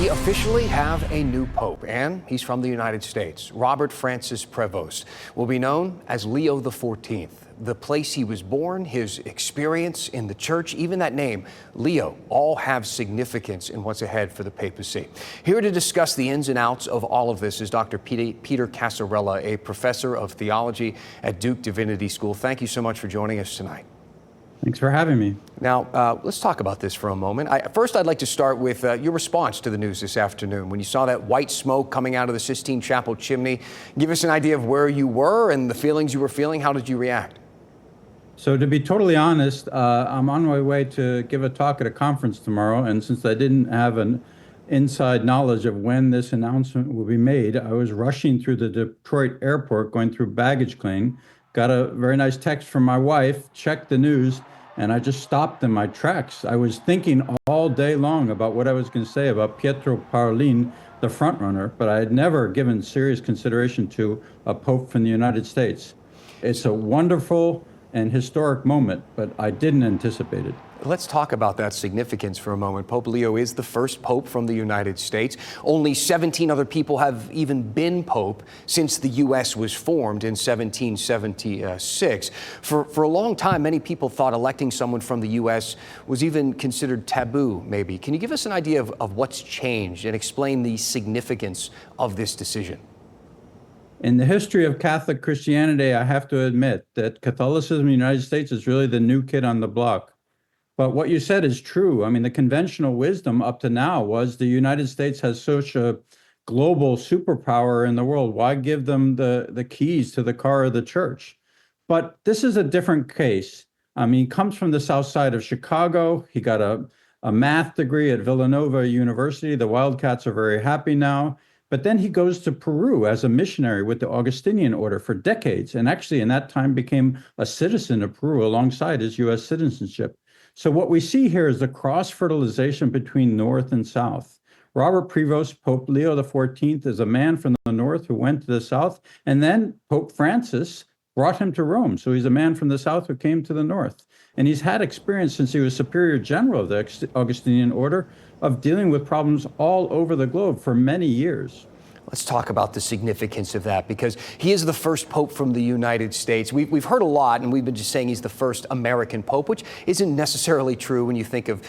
We officially have a new pope, and he's from the United States. Robert Francis Prevost will be known as Leo XIV. The place he was born, his experience in the church, even that name, Leo, all have significance in what's ahead for the papacy. Here to discuss the ins and outs of all of this is Dr. Peter Casarella, a professor of theology at Duke Divinity School. Thank you so much for joining us tonight. Thanks for having me. Now, let's talk about this for a moment. First, I'd like to start with your response to the news this afternoon. When you saw that white smoke coming out of the Sistine Chapel chimney, give us an idea of where you were and the feelings you were feeling. How did you react? So to be totally honest, I'm on my way to give a talk at a conference tomorrow, and since I didn't have an inside knowledge of when this announcement will be made, I was rushing through the Detroit airport going through baggage claim, got a very nice text from my wife, checked the news, and I just stopped in my tracks. I was thinking all day long about what I was going to say about Pietro Parolin, the front runner, but I had never given serious consideration to a pope from the United States. It's a wonderful and historic moment, but I didn't anticipate it. Let's talk about that significance for a moment. Pope Leo is the first pope from the United States. Only 17 other people have even been pope since the U.S. was formed in 1776. For a long time, many people thought electing someone from the U.S. was even considered taboo, maybe. Can you give us an idea of what's changed and explain the significance of this decision? In the history of Catholic Christianity, I have to admit that Catholicism in the United States is really the new kid on the block. But what you said is true. I mean, the conventional wisdom up to now was the United States has such a global superpower in the world. Why give them the keys to the car of the church? But this is a different case. I mean, he comes from the south side of Chicago. He got a math degree at Villanova University. The Wildcats are very happy now. But then he goes to Peru as a missionary with the Augustinian order for decades, and actually in that time became a citizen of Peru alongside his U.S. citizenship. So what we see here is the cross-fertilization between North and South. Robert Prevost, Pope Leo XIV, is a man from the North who went to the South, and then Pope Francis brought him to Rome. So he's a man from the South who came to the North. And he's had experience since he was Superior General of the Augustinian Order of dealing with problems all over the globe for many years. Let's talk about the significance of that, because he is the first pope from the United States. We've heard a lot, and we've been just saying he's the first American pope, which isn't necessarily true when you think of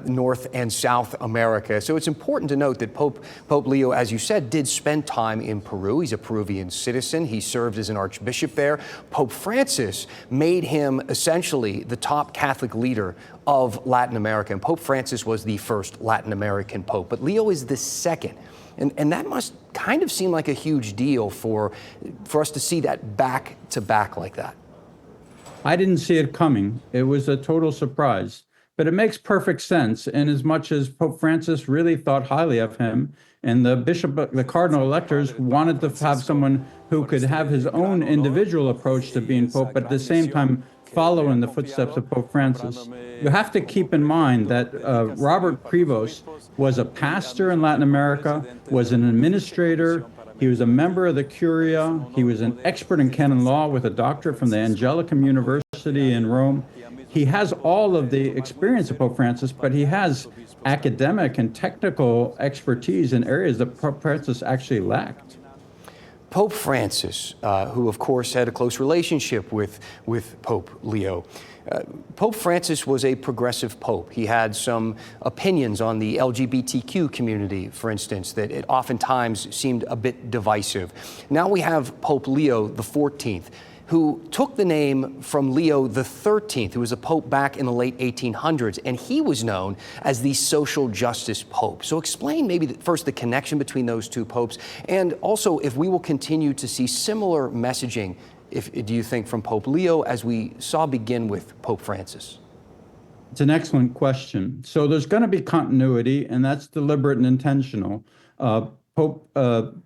North and South America. So it's important to note that Pope Leo, as you said, did spend time in Peru. He's a Peruvian citizen. He served as an archbishop there. Pope Francis made him essentially the top Catholic leader of Latin America. And Pope Francis was the first Latin American pope, but Leo is the second. And that must kind of seem like a huge deal for us to see that back to back like that. I didn't see it coming. It was a total surprise. But it makes perfect sense in as much as Pope Francis really thought highly of him. And the cardinal electors wanted to have someone who could have his own individual approach to being pope, but at the same time follow in the footsteps of Pope Francis. You have to keep in mind that Robert Prevost was a pastor in Latin America, was an administrator, he was a member of the Curia, he was an expert in canon law with a doctorate from the Angelicum University in Rome. He has all of the experience of Pope Francis, but he has academic and technical expertise in areas that Pope Francis actually lacked. Pope Francis, who of course had a close relationship with Pope Leo. Pope Francis was a progressive pope. He had some opinions on the LGBTQ community, for instance, that it oftentimes seemed a bit divisive. Now we have Pope Leo XIV, who took the name from Leo XIII, who was a pope back in the late 1800s, and he was known as the social justice pope. So explain maybe first the connection between those two popes, and also if we will continue to see similar messaging, do you think, from Pope Leo as we saw begin with Pope Francis? It's an excellent question. So there's going to be continuity, and that's deliberate and intentional. Pope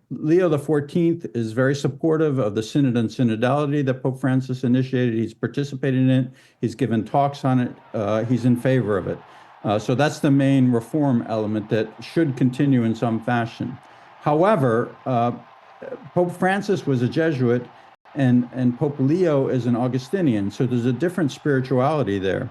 Leo XIV is very supportive of the Synod and Synodality that Pope Francis initiated. He's participated in it. He's given talks on it. He's in favor of it. So that's the main reform element that should continue in some fashion. However, Pope Francis was a Jesuit, and Pope Leo is an Augustinian. So there's a different spirituality there.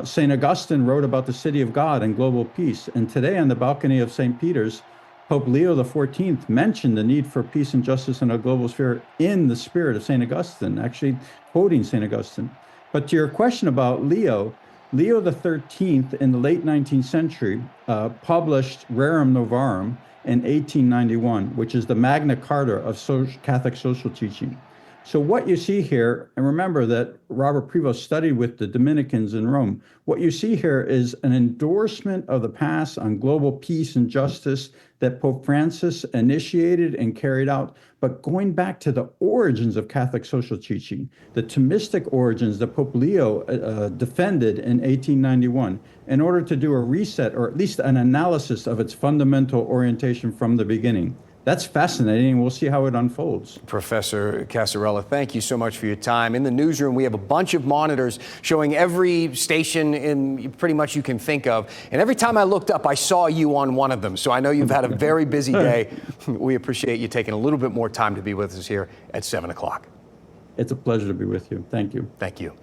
St. Augustine wrote about the city of God and global peace. And today on the balcony of St. Peter's, Pope Leo XIV mentioned the need for peace and justice in a global sphere in the spirit of St. Augustine, actually quoting St. Augustine. But to your question about Leo XIII in the late 19th century published Rerum Novarum in 1891, which is the Magna Carta of Catholic social teaching. So what you see here, and remember that Robert Prevost studied with the Dominicans in Rome, what you see here is an endorsement of the past on global peace and justice that Pope Francis initiated and carried out, but going back to the origins of Catholic social teaching, the Thomistic origins that Pope Leo defended in 1891, in order to do a reset, or at least an analysis of its fundamental orientation from the beginning. That's fascinating, and we'll see how it unfolds. Professor Casarella, thank you so much for your time. In the newsroom, we have a bunch of monitors showing every station in pretty much you can think of. And every time I looked up, I saw you on one of them. So I know you've had a very busy day. We appreciate you taking a little bit more time to be with us here at 7 o'clock. It's a pleasure to be with you. Thank you. Thank you.